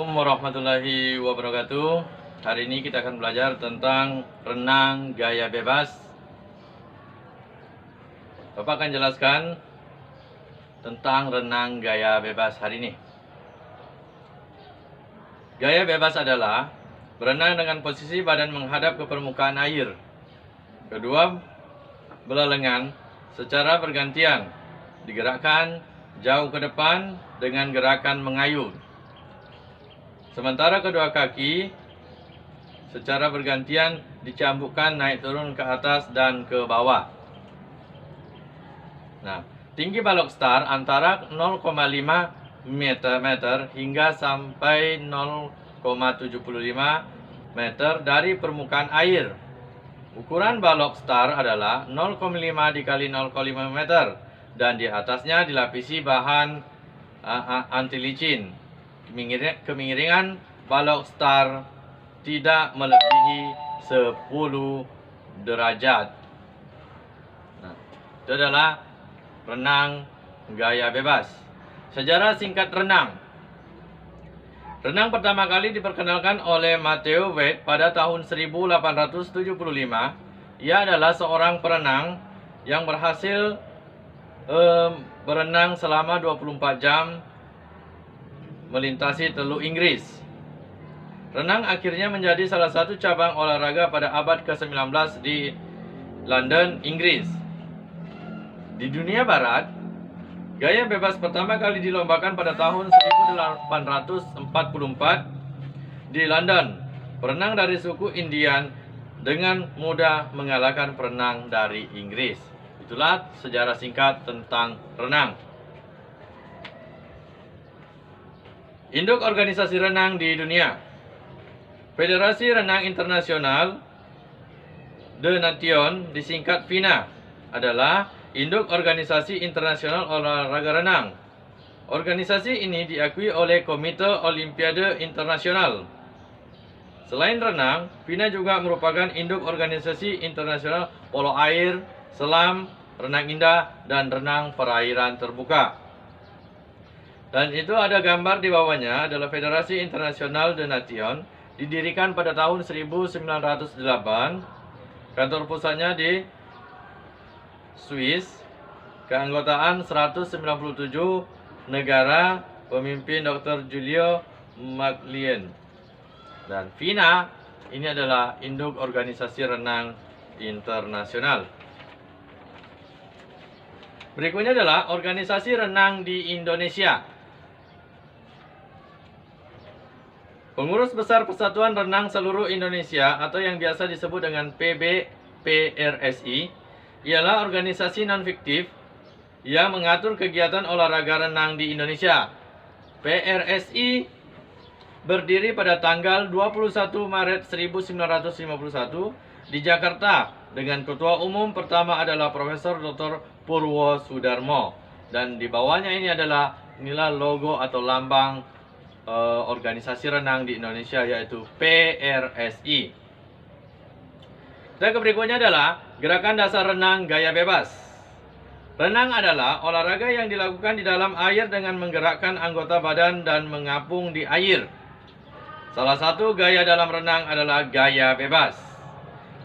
Assalamualaikum warahmatullahi wabarakatuh. Hari ini kita akan belajar tentang renang gaya bebas. Bapak akan jelaskan tentang renang gaya bebas hari ini. Gaya bebas adalah berenang dengan posisi badan menghadap ke permukaan air. Kedua belah lengan secara bergantian digerakkan jauh ke depan dengan gerakan mengayuh. Sementara kedua kaki secara bergantian dicambukkan naik turun ke atas dan ke bawah. Nah, tinggi balok star antara 0,5 meter hingga sampai 0,75 meter dari permukaan air. Ukuran balok star adalah 0,5 dikali 0,5 meter dan di atasnya dilapisi bahan anti licin. Kemiringan balok star tidak melebihi 10 derajat. Nah, itu adalah renang gaya bebas. Sejarah singkat renang. Renang pertama kali diperkenalkan oleh Matthew Wade pada tahun 1875. Ia adalah seorang perenang yang berhasil berenang selama 24 jam melintasi Teluk Inggris. Renang akhirnya menjadi salah satu cabang olahraga pada abad ke-19 di London, Inggris. Di dunia barat, gaya bebas pertama kali dilombakan pada tahun 1844 di London. Perenang dari suku Indian dengan mudah mengalahkan perenang dari Inggris. Itulah sejarah singkat tentang renang. Induk organisasi renang di dunia. Federasi Renang Internasional The Nation, disingkat FINA, adalah induk organisasi internasional olahraga renang. Organisasi ini diakui oleh Komite Olimpiade Internasional. Selain renang, FINA juga merupakan induk organisasi internasional polo air, selam, renang indah, dan renang perairan terbuka. Dan itu ada gambar di bawahnya adalah Federasi Internasional The Nation, didirikan pada tahun 1908. Kantor pusatnya di Swiss. Keanggotaan 197 negara, pemimpin Dr. Giulio Maglien. Dan FINA ini adalah induk organisasi renang internasional. Berikutnya adalah organisasi renang di Indonesia. Pengurus Besar Persatuan Renang Seluruh Indonesia atau yang biasa disebut dengan PRSI ialah organisasi non-fiktif yang mengatur kegiatan olahraga renang di Indonesia. PRSI berdiri pada tanggal 21 Maret 1951 di Jakarta dengan ketua umum pertama adalah Profesor Dr. Purwo Sudarmo, dan di bawahnya inilah logo atau lambang organisasi renang di Indonesia, yaitu PRSI. Dan berikutnya adalah gerakan dasar renang gaya bebas. Renang adalah olahraga yang dilakukan di dalam air dengan menggerakkan anggota badan dan mengapung di air. Salah satu gaya dalam renang adalah gaya bebas.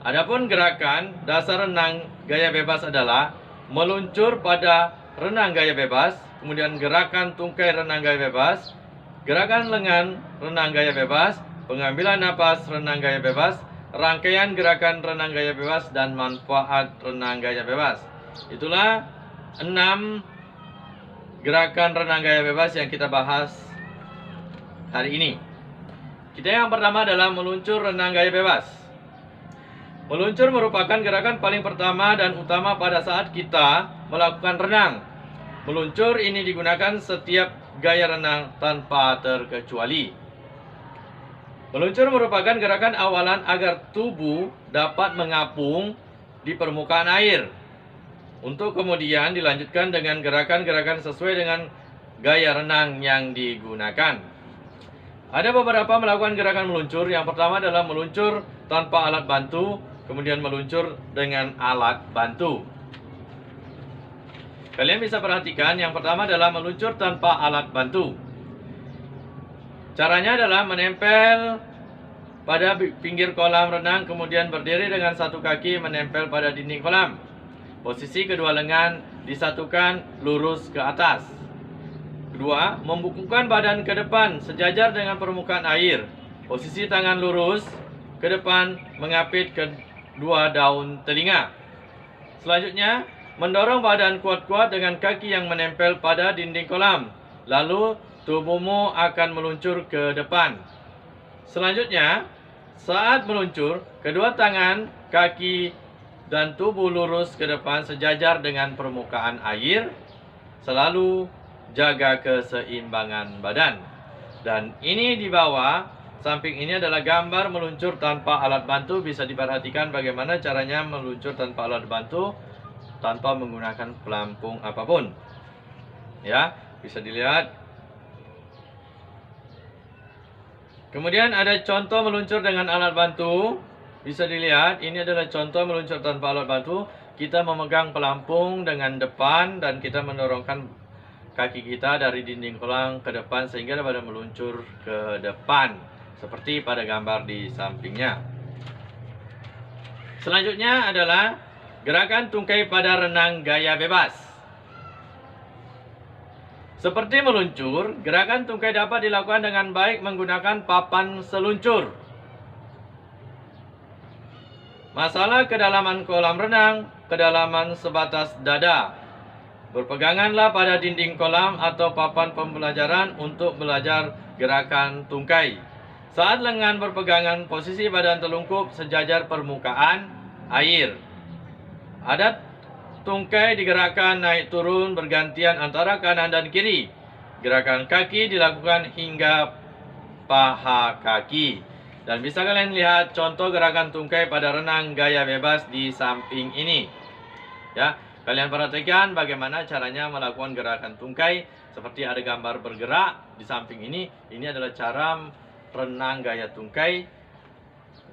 Adapun gerakan dasar renang gaya bebas adalah meluncur pada renang gaya bebas, kemudian gerakan tungkai renang gaya bebas, gerakan lengan renang gaya bebas, pengambilan napas renang gaya bebas, rangkaian gerakan renang gaya bebas, dan manfaat renang gaya bebas. Itulah 6 gerakan renang gaya bebas yang kita bahas hari ini. Yang pertama adalah meluncur renang gaya bebas. Meluncur merupakan gerakan paling pertama dan utama pada saat kita melakukan renang. Meluncur ini digunakan setiap gaya renang tanpa terkecuali. Meluncur merupakan gerakan awalan agar tubuh dapat mengapung di permukaan air, untuk kemudian dilanjutkan dengan gerakan-gerakan sesuai dengan gaya renang yang digunakan. Ada beberapa melakukan gerakan meluncur. Yang pertama adalah meluncur tanpa alat bantu, kemudian meluncur dengan alat bantu. Kalian bisa perhatikan, yang pertama adalah meluncur tanpa alat bantu. Caranya adalah menempel pada pinggir kolam renang, kemudian berdiri dengan satu kaki menempel pada dinding kolam. Posisi kedua lengan disatukan lurus ke atas. Kedua, membukukan badan ke depan sejajar dengan permukaan air. Posisi tangan lurus ke depan mengapit kedua daun telinga. Selanjutnya, mendorong badan kuat-kuat dengan kaki yang menempel pada dinding kolam. Lalu, tubuhmu akan meluncur ke depan. Selanjutnya, saat meluncur, kedua tangan, kaki, dan tubuh lurus ke depan sejajar dengan permukaan air. Selalu jaga keseimbangan badan. Dan ini di bawah, samping ini adalah gambar meluncur tanpa alat bantu. Bisa diperhatikan bagaimana caranya meluncur tanpa alat bantu, tanpa menggunakan pelampung apapun. Ya, bisa dilihat. Kemudian ada contoh meluncur dengan alat bantu. Bisa dilihat, ini adalah contoh meluncur tanpa alat bantu. Kita memegang pelampung dengan depan dan kita mendorongkan kaki kita dari dinding kolam ke depan sehingga dapat meluncur ke depan. Seperti pada gambar di sampingnya. Selanjutnya adalah gerakan tungkai pada renang gaya bebas. Seperti meluncur, gerakan tungkai dapat dilakukan dengan baik menggunakan papan seluncur. Masalah kedalaman kolam renang, kedalaman sebatas dada. Berpeganganlah pada dinding kolam atau papan pembelajaran untuk belajar gerakan tungkai. Saat lengan berpegangan, posisi badan telungkup sejajar permukaan air. Ada tungkai digerakkan naik turun bergantian antara kanan dan kiri. Gerakan kaki dilakukan hingga paha kaki. Dan bisa kalian lihat contoh gerakan tungkai pada renang gaya bebas di samping ini. Ya, kalian perhatikan bagaimana caranya melakukan gerakan tungkai. Seperti ada gambar bergerak di samping ini. Ini adalah cara renang gaya tungkai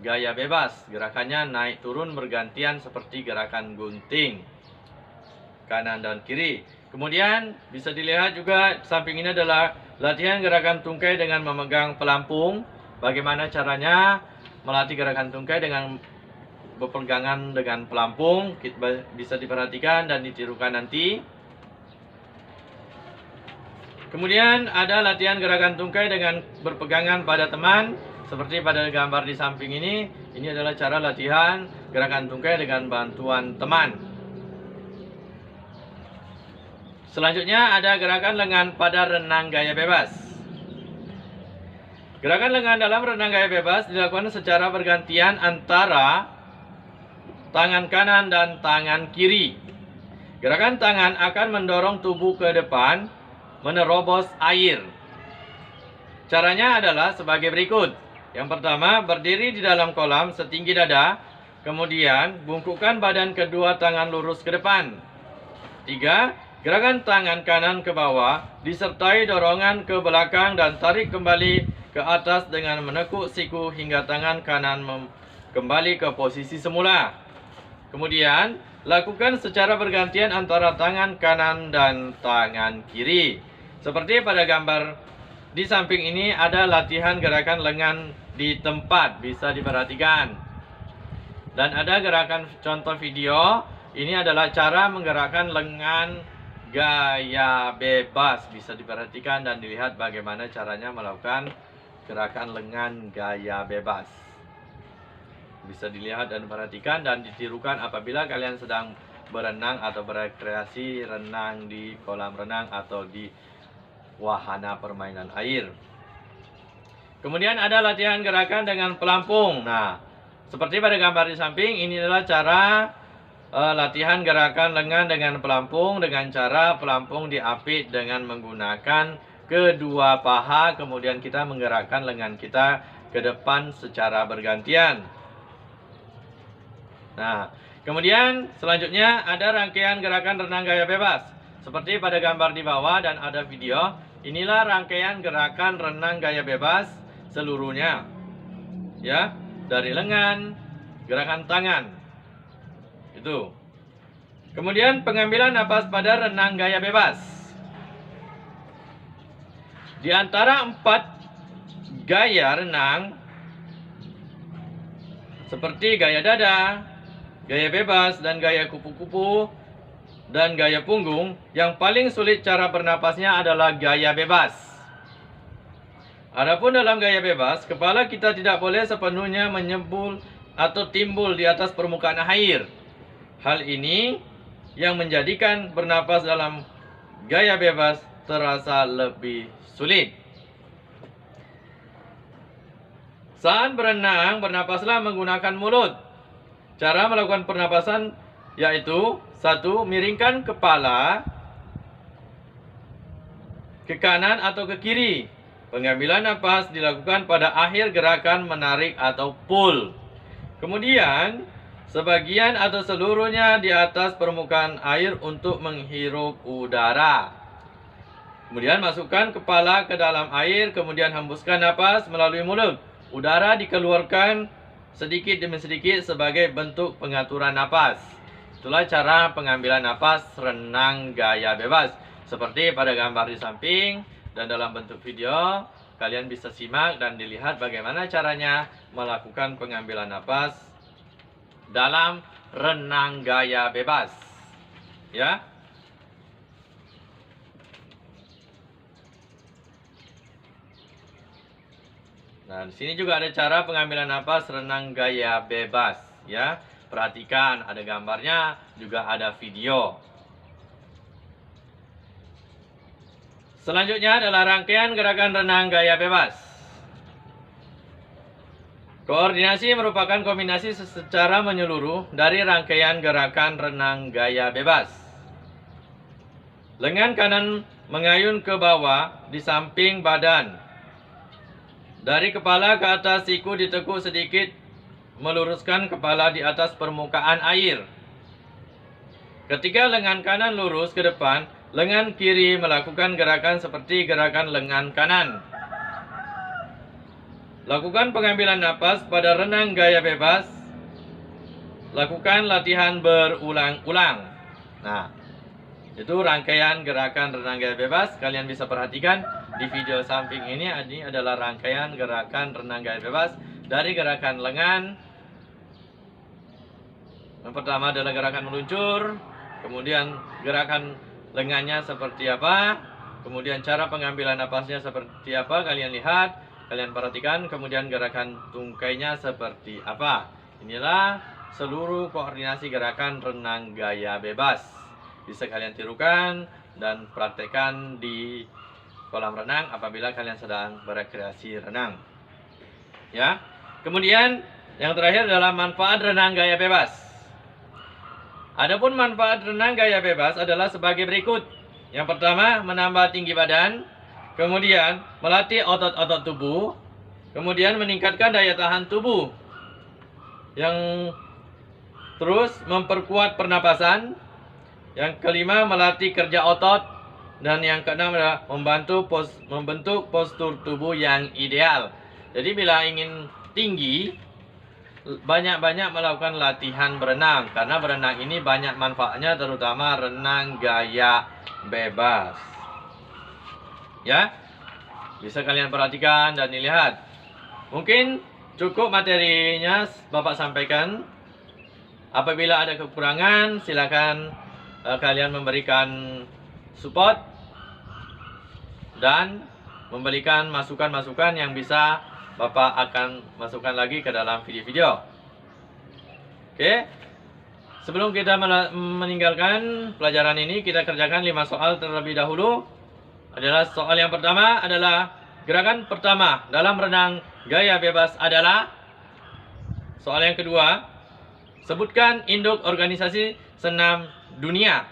gaya bebas. Gerakannya naik turun bergantian seperti gerakan gunting, kanan dan kiri. Kemudian bisa dilihat juga samping ini adalah latihan gerakan tungkai dengan memegang pelampung. Bagaimana caranya melatih gerakan tungkai dengan berpegangan dengan pelampung. Bisa diperhatikan dan ditirukan nanti. Kemudian ada latihan gerakan tungkai dengan berpegangan pada teman. Seperti pada gambar di samping ini. Ini adalah cara latihan gerakan tungkai dengan bantuan teman. Selanjutnya ada gerakan lengan pada renang gaya bebas. Gerakan lengan dalam renang gaya bebas dilakukan secara bergantian antara tangan kanan dan tangan kiri. Gerakan tangan akan mendorong tubuh ke depan, menerobos air. Caranya adalah sebagai berikut. Yang pertama, berdiri di dalam kolam setinggi dada. Kemudian, bungkukkan badan kedua tangan lurus ke depan. 3. Gerakan tangan kanan ke bawah disertai dorongan ke belakang dan tarik kembali ke atas dengan menekuk siku hingga tangan kanan kembali ke posisi semula. Kemudian, lakukan secara bergantian antara tangan kanan dan tangan kiri. Seperti pada gambar di samping ini ada latihan gerakan lengan di tempat, bisa diperhatikan. Dan ada gerakan contoh video, ini adalah cara menggerakkan lengan gaya bebas. Bisa diperhatikan dan dilihat bagaimana caranya melakukan gerakan lengan gaya bebas. Bisa dilihat dan perhatikan dan ditirukan apabila kalian sedang berenang atau berekreasi renang di kolam renang atau di wahana permainan air. Kemudian ada latihan gerakan dengan pelampung. Nah, seperti pada gambar di samping, ini adalah cara latihan gerakan lengan dengan pelampung dengan cara pelampung diapit dengan menggunakan kedua paha. Kemudian kita menggerakkan lengan kita ke depan secara bergantian. Nah, kemudian selanjutnya ada rangkaian gerakan renang gaya bebas. Seperti pada gambar di bawah dan ada video. Inilah rangkaian gerakan renang gaya bebas seluruhnya. Ya, dari lengan, gerakan tangan. Itu. Kemudian pengambilan napas pada renang gaya bebas. Di antara 4 gaya renang seperti gaya dada, gaya bebas, dan gaya kupu-kupu, dan gaya punggung, yang paling sulit cara bernapasnya adalah gaya bebas. Adapun dalam gaya bebas, kepala kita tidak boleh sepenuhnya menyembul atau timbul di atas permukaan air. Hal ini yang menjadikan bernapas dalam gaya bebas terasa lebih sulit. Saat berenang, bernapaslah menggunakan mulut. Cara melakukan pernapasan yaitu 1. Miringkan kepala ke kanan atau ke kiri. Pengambilan napas dilakukan pada akhir gerakan menarik atau pull. Kemudian, sebagian atau seluruhnya di atas permukaan air untuk menghirup udara. Kemudian masukkan kepala ke dalam air, kemudian hembuskan napas melalui mulut. Udara dikeluarkan sedikit demi sedikit sebagai bentuk pengaturan napas. Itulah cara pengambilan napas renang gaya bebas. Seperti pada gambar di samping dan dalam bentuk video, kalian bisa simak dan dilihat bagaimana caranya melakukan pengambilan napas dalam renang gaya bebas. Ya. Nah, di sini juga ada cara pengambilan napas renang gaya bebas, ya. Perhatikan, ada gambarnya, juga ada video. Selanjutnya adalah rangkaian gerakan renang gaya bebas. Koordinasi merupakan kombinasi secara menyeluruh dari rangkaian gerakan renang gaya bebas. Lengan kanan mengayun ke bawah di samping badan. Dari kepala ke atas, siku ditekuk sedikit, meluruskan kepala di atas permukaan air. Ketika lengan kanan lurus ke depan, lengan kiri melakukan gerakan seperti gerakan lengan kanan. Lakukan pengambilan napas pada renang gaya bebas. Lakukan latihan berulang-ulang. Nah, itu rangkaian gerakan renang gaya bebas. Kalian bisa perhatikan di video samping ini adalah rangkaian gerakan renang gaya bebas dari gerakan lengan. Yang pertama adalah gerakan meluncur, kemudian gerakan lengannya seperti apa, kemudian cara pengambilan napasnya seperti apa, kalian lihat, kalian perhatikan, kemudian gerakan tungkainya seperti apa. Inilah seluruh koordinasi gerakan renang gaya bebas. Bisa kalian tirukan dan praktekkan di kolam renang apabila kalian sedang berekreasi renang. Ya. Kemudian yang terakhir adalah manfaat renang gaya bebas. Adapun manfaat renang gaya bebas adalah sebagai berikut. Yang pertama, menambah tinggi badan, kemudian melatih otot-otot tubuh, kemudian meningkatkan daya tahan tubuh. Yang terus memperkuat pernapasan. Yang kelima, melatih kerja otot. Dan yang keenam adalah membentuk postur tubuh yang ideal. Jadi bila ingin tinggi, banyak-banyak melakukan latihan berenang. Karena berenang ini banyak manfaatnya, terutama renang gaya bebas. Ya, bisa kalian perhatikan dan dilihat. Mungkin cukup materinya Bapak sampaikan. Apabila ada kekurangan, silakan kalian memberikan support dan memberikan masukan-masukan yang bisa Bapak akan masukkan lagi ke dalam video-video. Oke. Sebelum kita meninggalkan pelajaran ini, kita kerjakan 5 soal terlebih dahulu. Adalah soal yang pertama adalah gerakan pertama dalam renang gaya bebas adalah. Soal yang kedua, sebutkan induk organisasi senam dunia.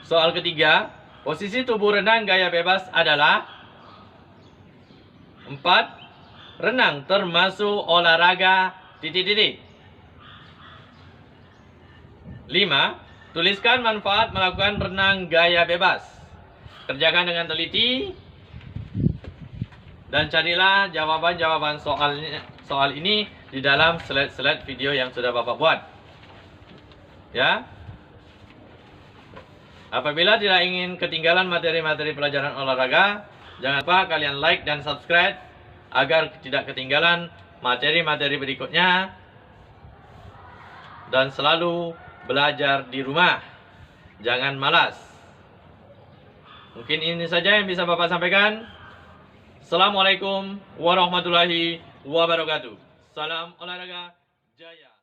Soal ketiga, posisi tubuh renang gaya bebas adalah. 4. Renang termasuk olahraga ... 5. Tuliskan manfaat melakukan renang gaya bebas. Kerjakan dengan teliti dan carilah jawaban-jawaban soal ini di dalam slide-slide video yang sudah Bapak buat. Ya. Apabila tidak ingin ketinggalan materi-materi pelajaran olahraga, Jangan lupa kalian like dan subscribe agar tidak ketinggalan materi-materi berikutnya. Dan selalu belajar di rumah. Jangan malas. Mungkin ini saja yang bisa Bapak sampaikan. Assalamualaikum warahmatullahi wabarakatuh. Salam olahraga jaya.